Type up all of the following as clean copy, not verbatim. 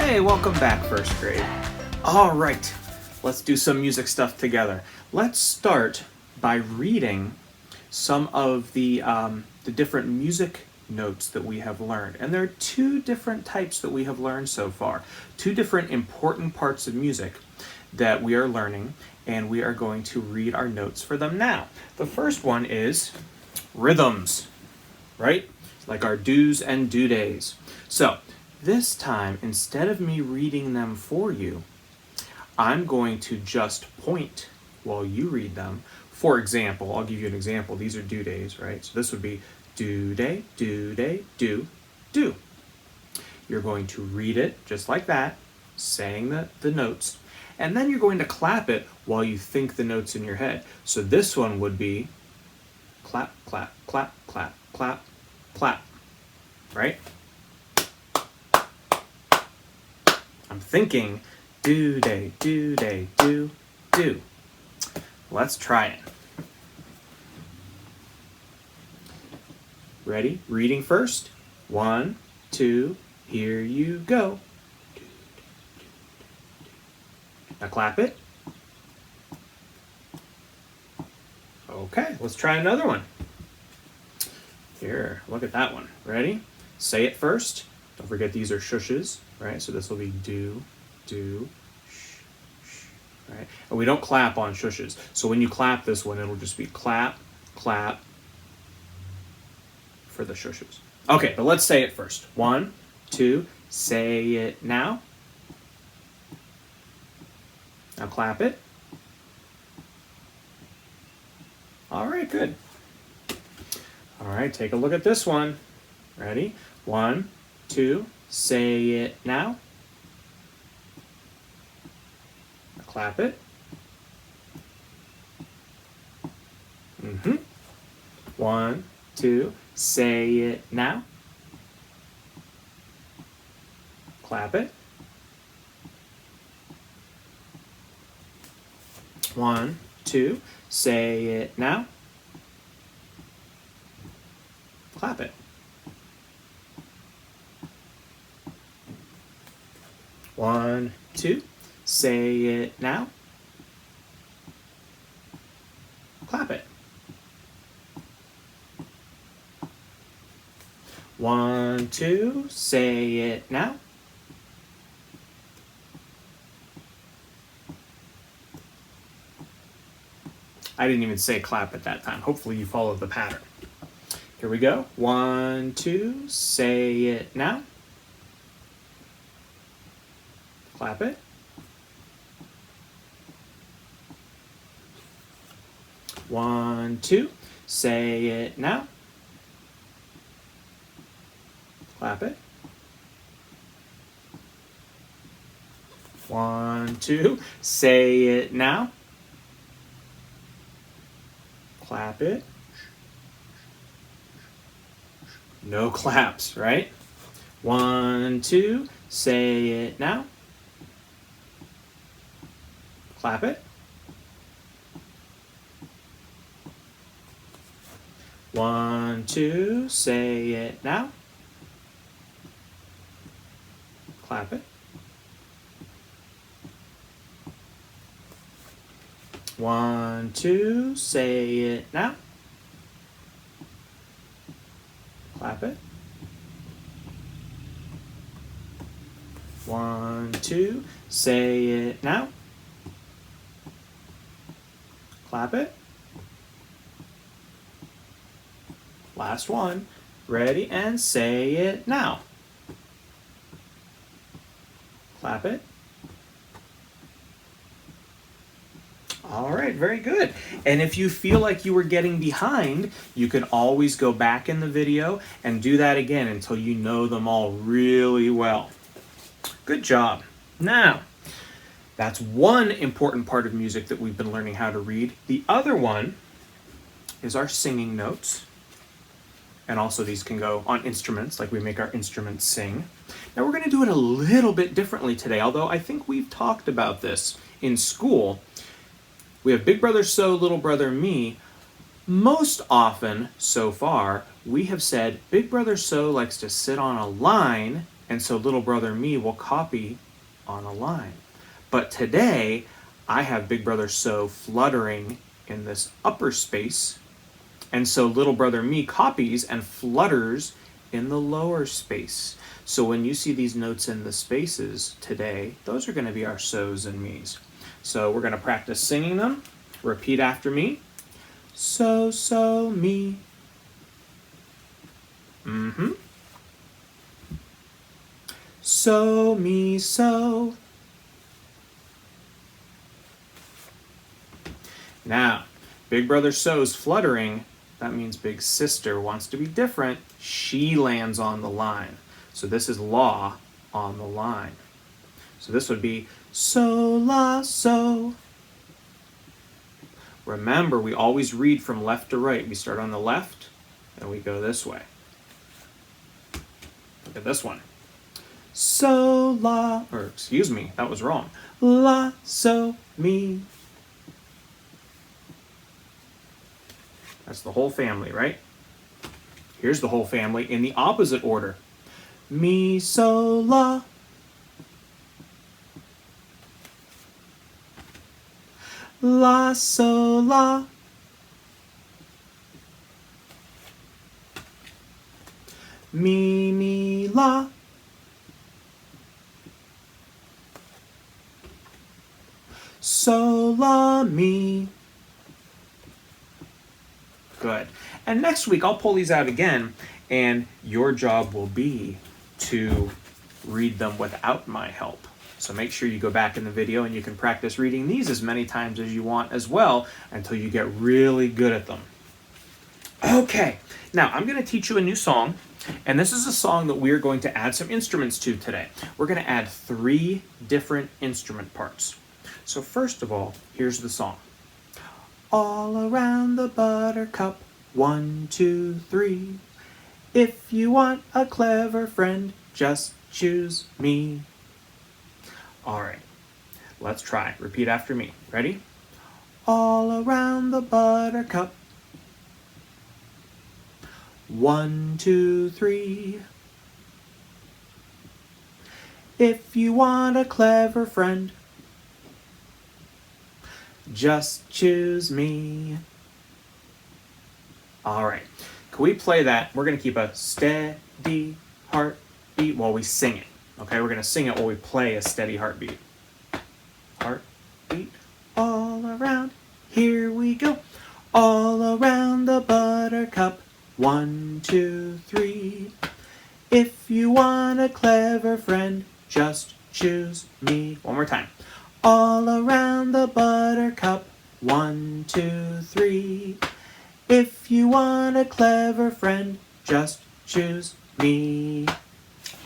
Hey, welcome back, first grade. All right, let's do some music stuff together. Let's start by reading some of the different music notes that we have learned. And there are two different types that we have learned so far. Two different important parts of music that we are learning, and we are going to read our notes for them now. The first one is rhythms, right? Like our do's and do days. So this time, instead of me reading them for you, I'm going to just point while you read them. For example, I'll give you an example. These are do days, right? So this would be do day, do, do. You're going to read it just like that, saying the notes, and then you're going to clap it while you think the notes in your head. So this one would be clap, clap, clap, clap, clap, clap, right? I'm thinking do day, do, do. Let's try it. Ready? Reading first. 1, 2, here you go. Now clap it. Okay, let's try another one. Here, look at that one. Ready? Say it first. Don't forget these are shushes, right? So this will be do, sh, right? And we don't clap on shushes. So when you clap this one, it'll just be clap, clap for the shushes. Okay, but let's say it first. 1, 2, say it now. Now clap it. All right, good. All right, take a look at this one. Ready? 1, 2, say it now. Now clap it. 1, 2, say it now. Clap it. 1, 2, say it now. Clap it. 1, 2, say it now. Clap it. 1, 2, say it now. I didn't even say clap at that time. Hopefully you followed the pattern. Here we go. 1, 2, say it now. Clap it. 1, 2, say it now. Clap it. 1, 2, say it now. Clap it. No claps, right? 1, 2, say it now. Clap it. 1, 2, say it now. Clap it. 1, 2, say it now. Clap it. 1, 2, say it now. Clap it. Last one. Ready, and say it now. Clap it. All right, very good. And if you feel like you were getting behind, you can always go back in the video and do that again until you know them all really well. Good job. Now, that's one important part of music that we've been learning how to read. The other one is our singing notes. And also these can go on instruments, like we make our instruments sing. Now we're going to do it a little bit differently today, although I think we've talked about this in school. We have Big Brother So, Little Brother Me. Most often, so far, we have said Big Brother So likes to sit on a line And so little brother me will copy on a line. But today, I have big brother so fluttering in this upper space. And so little brother me copies and flutters in the lower space. So when you see these notes in the spaces today, those are going to be our so's and me's. So we're going to practice singing them. Repeat after me. So, so, me. Mm-hmm. So, me, so. Now, big brother so's fluttering. That means big sister wants to be different. She lands on the line. So this is la on the line. So this would be so, la, so. Remember, we always read from left to right. We start on the left, and we go this way. Look at this one. So, la, or excuse me, that was wrong. La, so, me. That's the whole family, right? Here's the whole family in the opposite order. Mi, so, la. La, so, la. Mi, mi, la. So, la, mi. Good. And next week, I'll pull these out again, and your job will be to read them without my help. So make sure you go back in the video and you can practice reading these as many times as you want as well until you get really good at them. Okay, now I'm going to teach you a new song, and this is a song that we're going to add some instruments to today. We're going to add 3 different instrument parts. So first of all, here's the song. All around the buttercup, 1, 2, 3. If you want a clever friend, just choose me. All right, let's try. Repeat after me. Ready? All around the buttercup, 1, 2, 3. If you want a clever friend, just choose me. All right, can we play that? We're going to keep a steady heartbeat while we sing it. Okay, we're going to sing it while we play a steady heartbeat. Heartbeat all around. Here we go. All around the buttercup. 1, 2, 3. If you want a clever friend, just choose me. One more time. All around the buttercup. 1, 2, 3. If you want a clever friend, just choose me.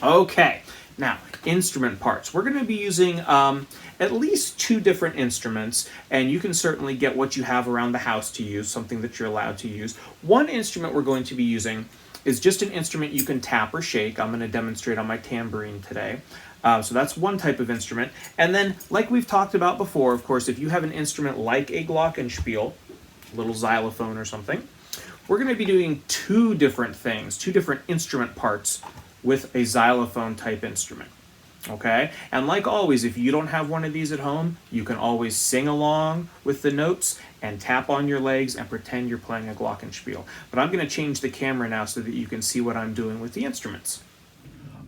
Okay, now instrument parts. We're going to be using at least 2 different instruments, and you can certainly get what you have around the house to use, something that you're allowed to use. One instrument we're going to be using is just an instrument you can tap or shake. I'm going to demonstrate on my tambourine today. So that's one type of instrument. And then, like we've talked about before, of course, if you have an instrument like a glockenspiel, a little xylophone or something, we're going to be doing 2 different things, 2 different instrument parts with a xylophone type instrument. Okay? And like always, if you don't have one of these at home, you can always sing along with the notes and tap on your legs and pretend you're playing a glockenspiel. But I'm going to change the camera now so that you can see what I'm doing with the instruments.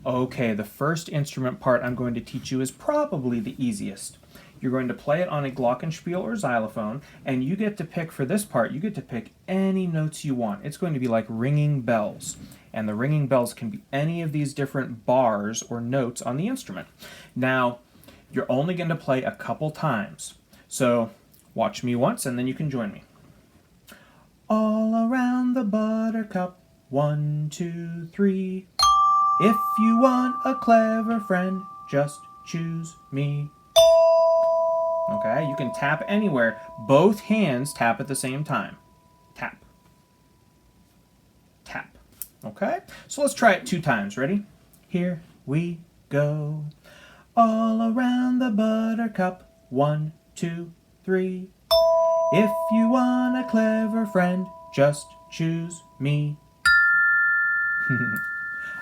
Okay, the first instrument part I'm going to teach you is probably the easiest. You're going to play it on a glockenspiel or xylophone, and you get to pick, for this part, you get to pick any notes you want. It's going to be like ringing bells, and the ringing bells can be any of these different bars or notes on the instrument. Now, you're only going to play a couple times, so watch me once and then you can join me. All around the buttercup, 1, 2, 3. If you want a clever friend, just choose me. Okay, you can tap anywhere. Both hands tap at the same time. Tap. Tap. Okay, so let's try it 2 times. Ready? Here we go. All around the buttercup, 1, 2, 3. If you want a clever friend, just choose me.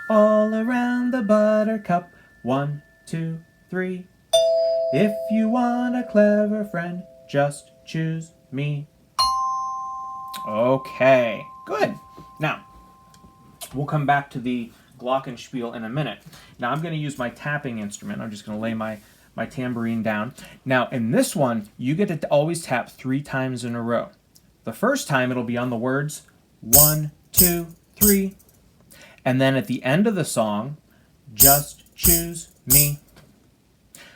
all around the buttercup. 1, 2, 3. If you want a clever friend, just choose me. Okay, good. Now, we'll come back to the glockenspiel in a minute. Now I'm going to use my tapping instrument. I'm just going to lay my tambourine down. Now in this one, you get to always tap 3 times in a row. The first time it'll be on the words 1, 2, 3. And then at the end of the song, just choose me.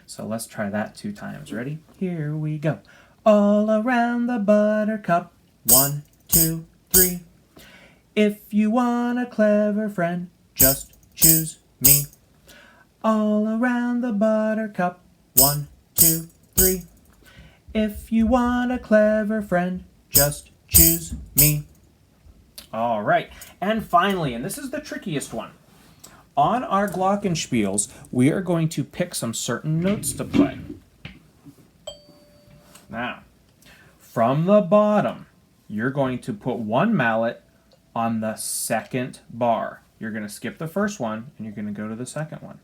So let's try that 2 times. Ready? Here we go. All around the buttercup. 1, 2, 3. If you want a clever friend, just choose me. All around the buttercup. 1, 2, 3. If you want a clever friend, just choose me. All right. And finally, and this is the trickiest one. On our glockenspiels, we are going to pick some certain notes to play. Now, from the bottom, you're going to put 1 mallet on the second bar. You're going to skip the first one, and you're going to go to the second one.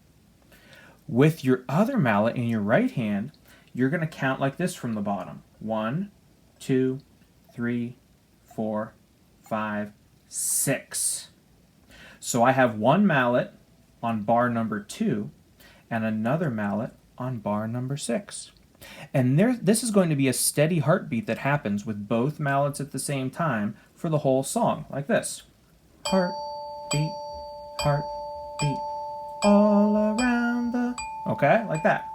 With your other mallet in your right hand, you're going to count like this from the bottom. 1, 2, 3, 4, 5, 6. So I have 1 mallet on bar number 2 and another mallet on bar number 6. And this is going to be a steady heartbeat that happens with both mallets at the same time for the whole song, like this. Heartbeat, heartbeat, all around the... Okay, like that.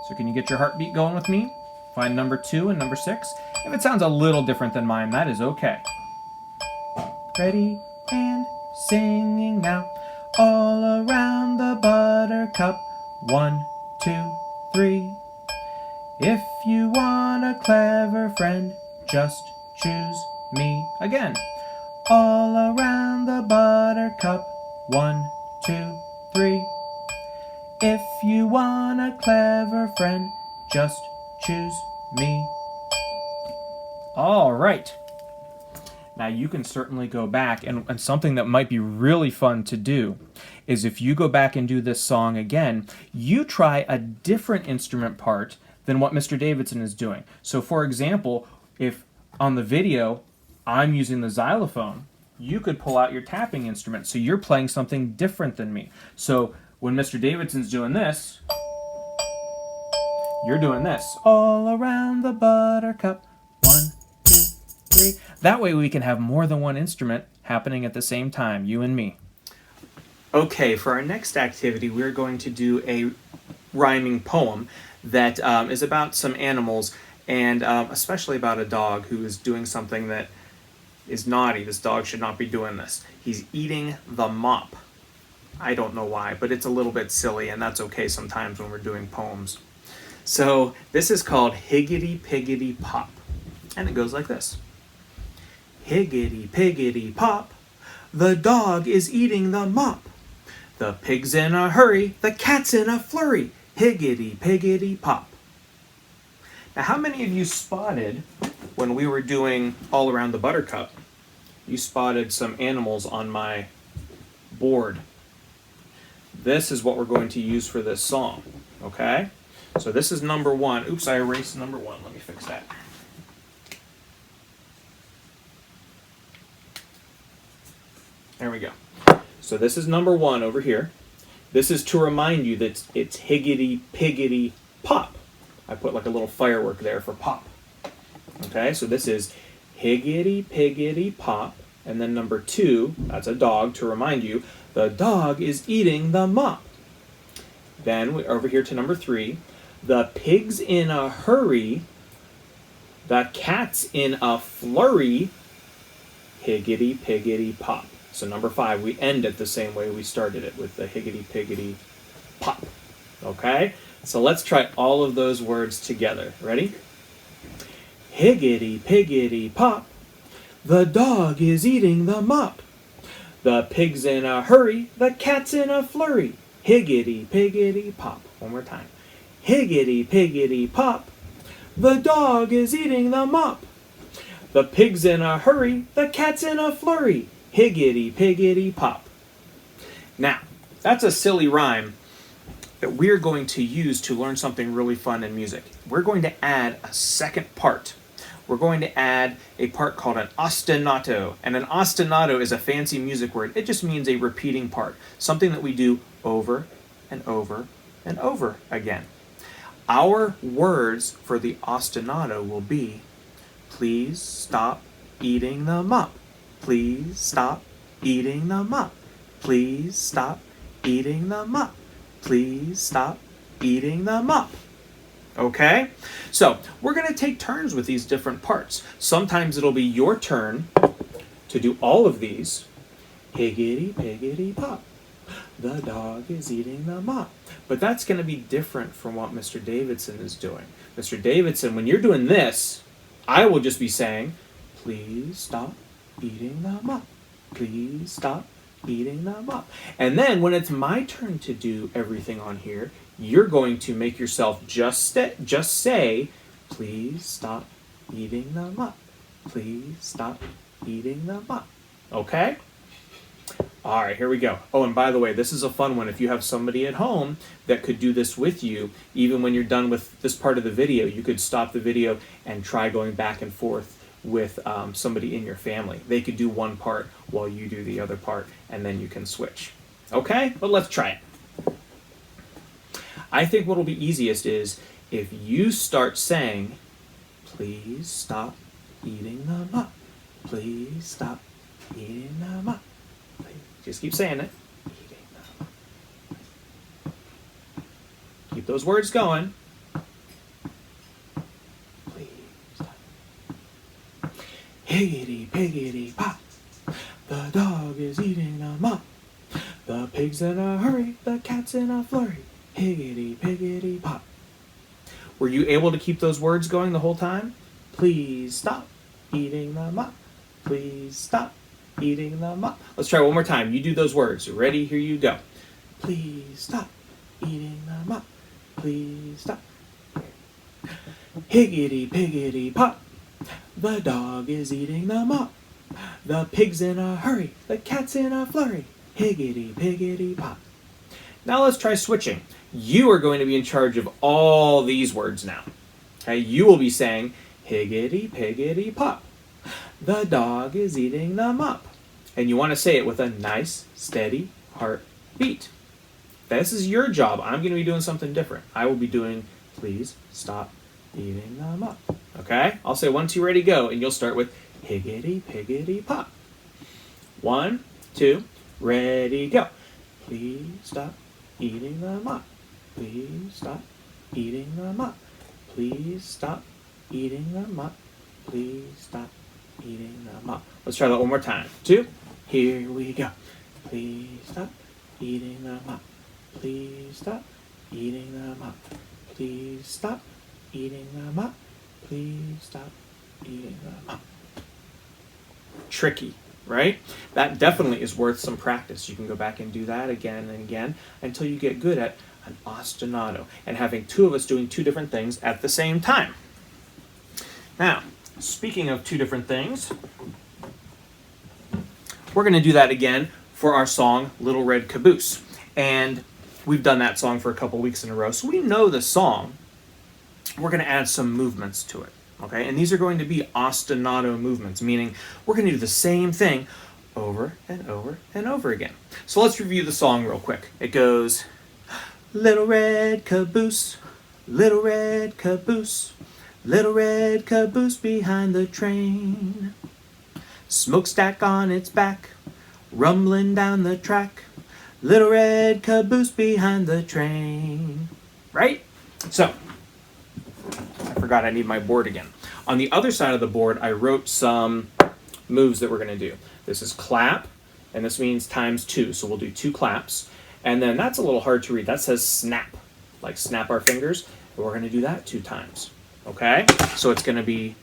So can you get your heartbeat going with me? Find number 2 and number 6. If it sounds a little different than mine, that is okay. Ready and singing now. All around the buttercup. 1, 2, 3. If you want a clever friend, just choose me. Again. All around the buttercup. 1, 2, 3. If you want a clever friend, just choose me. All right. Now you can certainly go back, and something that might be really fun to do is if you go back and do this song again, you try a different instrument part than what Mr. Davidson is doing. So for example, if on the video I'm using the xylophone, you could pull out your tapping instrument. So you're playing something different than me. So when Mr. Davidson's doing this, you're doing this. All around the buttercup. 1, 2, 3. That way we can have more than one instrument happening at the same time, you and me. Okay, for our next activity, we're going to do a rhyming poem that is about some animals, and especially about a dog who is doing something that is naughty. This dog should not be doing this. He's eating the mop. I don't know why, but it's a little bit silly, and that's okay sometimes when we're doing poems. So this is called Higgity Piggity Pop, and it goes like this. Higgity Piggity Pop, the dog is eating the mop. The pig's in a hurry, the cat's in a flurry. Higgity Piggity Pop. Now, how many of you spotted when we were doing All Around the Buttercup, you spotted some animals on my board? This is what we're going to use for this song, okay? So this is number 1. Oops, I erased number 1. Let me fix that. There we go. So this is number 1 over here. This is to remind you that it's Higgity Piggity Pop. I put like a little firework there for pop. Okay, so this is Higgity Piggity Pop. And then number 2, that's a dog, to remind you, the dog is eating the mop. Then over here to number 3, the pig's in a hurry, the cat's in a flurry, Higgity Piggity Pop. So number 5, we end it the same way we started it, with the Higgity Piggity Pop. Okay? So let's try all of those words together. Ready? Higgity Piggity Pop, the dog is eating the mop. The pig's in a hurry, the cat's in a flurry. Higgity Piggity Pop. One more time. Higgity Piggity Pop, the dog is eating the mop. The pig's in a hurry, the cat's in a flurry. Higgity, piggity, pop. Now, that's a silly rhyme that we're going to use to learn something really fun in music. We're going to add a second part. We're going to add a part called an ostinato. And an ostinato is a fancy music word. It just means a repeating part, something that we do over and over and over again. Our words for the ostinato will be, please stop eating them up. Please stop eating them up. Please stop eating them up. Please stop eating them up. Okay? So, we're going to take turns with these different parts. Sometimes it'll be your turn to do all of these. Higgity, piggity, pop. The dog is eating them up. But that's going to be different from what Mr. Davidson is doing. Mr. Davidson, when you're doing this, I will just be saying, please stop eating them up. Please stop eating them up. And then when it's my turn to do everything on here, you're going to make yourself just say, please stop eating them up. Please stop eating them up. Okay? All right, here we go. Oh, and by the way, this is a fun one. If you have somebody at home that could do this with you, even when you're done with this part of the video, you could stop the video and try going back and forth with somebody in your family. They could do one part while you do the other part, and then you can switch. Okay? But let's try it. I think what will be easiest is if you start saying, please stop eating them up. Please stop eating them up. Please. Just keep saying it. Eating them up. Keep those words going. Please stop. Higgity, piggity, pop. The dog is eating them up. The pig's in a hurry. The cat's in a flurry. Higgity, piggity, pop. Were you able to keep those words going the whole time? Please stop eating them up. Please stop eating them up. Let's try one more time. You do those words. Ready? Here you go. Please stop eating them up. Please stop. Higgity, piggity, pop. The dog is eating them up. The pig's in a hurry. The cat's in a flurry. Higgity, piggity, pop. Now let's try switching. You are going to be in charge of all these words now. Okay, you will be saying, higgity, piggity, pop. The dog is eating them up. And you want to say it with a nice, steady heartbeat. This is your job. I'm going to be doing something different. I will be doing, please stop eating them up. Okay? I'll say 1, 2, ready, go. And you'll start with higgity, piggity, pop. 1, 2, ready, go. Please stop eating them up. Please stop eating them up. Please stop eating them up. Please stop eating them up. Let's try that one more time. 2, here we go. Please stop eating them up. Please stop eating them up. Please stop eating them up. Please stop eating them up. Tricky, right? That definitely is worth some practice. You can go back and do that again and again until you get good at an ostinato and having two of us doing two different things at the same time. Now, speaking of two different things, we're going to do that again for our song Little Red Caboose. And we've done that song for a couple weeks in a row, so we know the song. We're going to add some movements to it. Okay, and these are going to be ostinato movements, meaning we're going to do the same thing over and over and over again. So let's review the song real quick. It goes, little red caboose, little red caboose, little red caboose behind the train. Smokestack on its back, rumbling down the track. Little red caboose behind the train. Right? So, I forgot I need my board again. On the other side of the board, I wrote some moves that we're going to do. This is clap, and this means times 2. So we'll do 2 claps. And then that's a little hard to read. That says snap, like snap our fingers. And we're going to do that 2 times. Okay? So it's going to be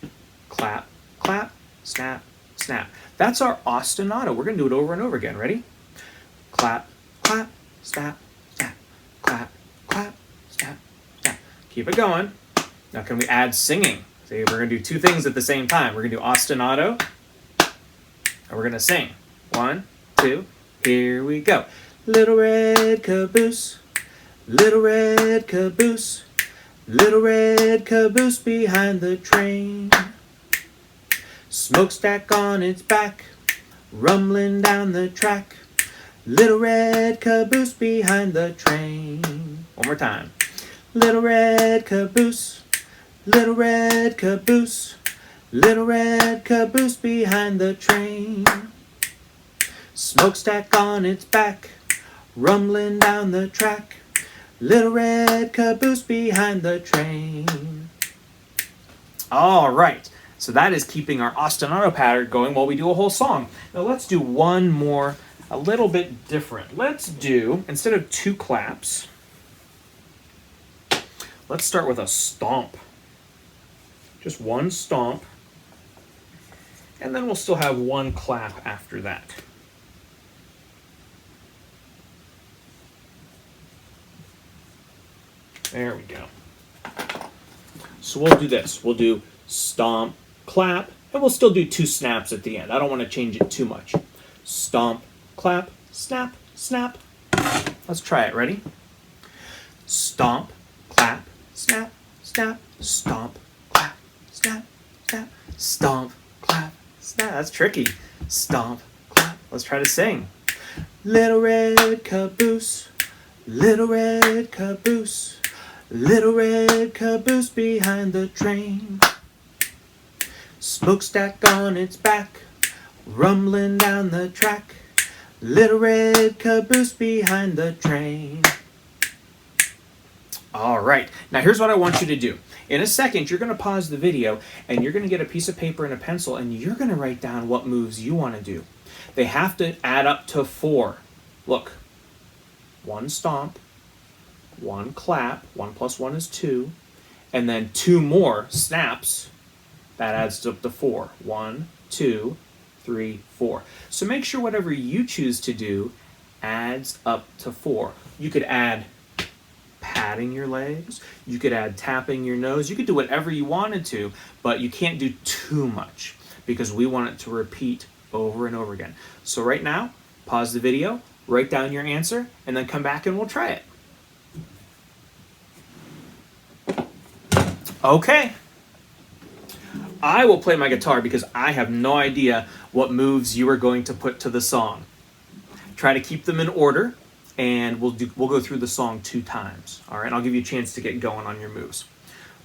clap, clap, snap, snap. That's our ostinato. We're going to do it over and over again. Ready? Clap, clap, snap, snap. Clap, clap, snap, snap. Keep it going. Now can we add singing? See, we're going to do 2 things at the same time. We're going to do ostinato, and we're going to sing. 1, 2, here we go. Little red caboose, little red caboose, little red caboose behind the train. Smokestack on its back, rumbling down the track. Little red caboose behind the train. One more time. Little red caboose, little red caboose, little red caboose behind the train. Smokestack on its back, rumbling down the track. Little red caboose behind the train. All right, so that is keeping our ostinato pattern going while we do a whole song. Now let's do one more, a little bit different. Let's do, instead of 2 claps, let's start with a stomp. Just 1 stomp, and then we'll still have 1 clap after that. There we go. So we'll do this. We'll do stomp, clap, and we'll still do 2 snaps at the end. I don't want to change it too much. Stomp, clap, snap, snap. Let's try it. Ready? Stomp, clap, snap, snap, stomp, clap, snap, snap, stomp, clap, snap. That's tricky. Stomp, clap. Let's try to sing. Little red caboose, little red caboose, little red caboose behind the train. Smokestack on its back, rumbling down the track. Little red caboose behind the train. All right, now here's what I want you to do. In a second, you're going to pause the video and you're going to get a piece of paper and a pencil and you're going to write down what moves you want to do. They have to add up to 4. Look, 1 stomp, 1 clap, 1 plus 1 is 2, and then 2 more snaps. That adds up to 4. 1, 2, 3, 4. So make sure whatever you choose to do adds up to 4. You could add patting your legs, you could add tapping your nose, you could do whatever you wanted to, but you can't do too much because we want it to repeat over and over again. So right now, pause the video, write down your answer, and then come back and we'll try it. Okay. I will play my guitar because I have no idea what moves you are going to put to the song. Try to keep them in order, and we'll go through the song 2 times. All right, I'll give you a chance to get going on your moves.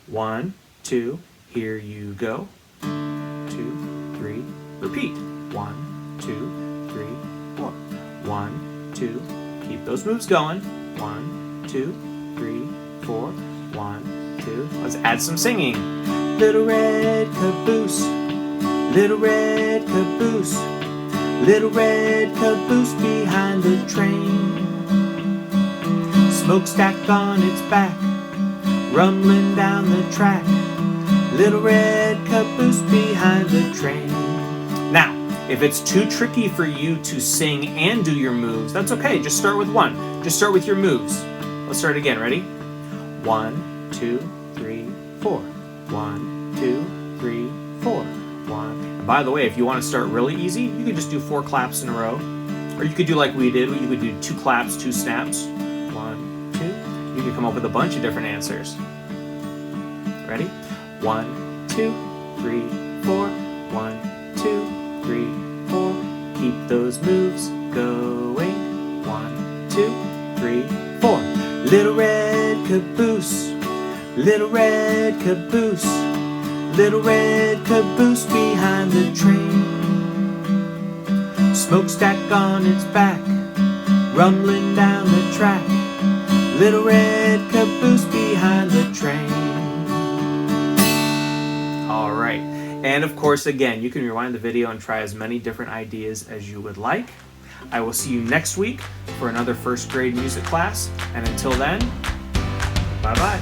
1, 2, here you go. 2, 3, repeat. 1, 2, 3, 4. 1, 2, keep those moves going. 1, 2, 3, 4. 1, 2. Let's add some singing. Little red caboose, little red caboose, little red caboose behind the train. Smokestack on its back, rumbling down the track. Little red caboose behind the train. Now, if it's too tricky for you to sing and do your moves, that's okay. Just start with 1. Just start with your moves. Let's start again. Ready? 1, 2, 3, 4. 1, 2, 3, 4. 1. And by the way, if you want to start really easy, you could just do 4 claps in a row. Or you could do like we did. You could do 2 claps, 2 snaps. 1, 2. You could come up with a bunch of different answers. Ready? 1, 2, 3, 4. 1, 2, 3, 4. Keep those moves going. 1, 2, 3, 4. Little red caboose, little red caboose, little red caboose behind the train. Smokestack on its back, rumbling down the track. Little red caboose behind the train. All right, and of course, again, you can rewind the video and try as many different ideas as you would like. I will see you next week for another first grade music class, and until then, bye-bye.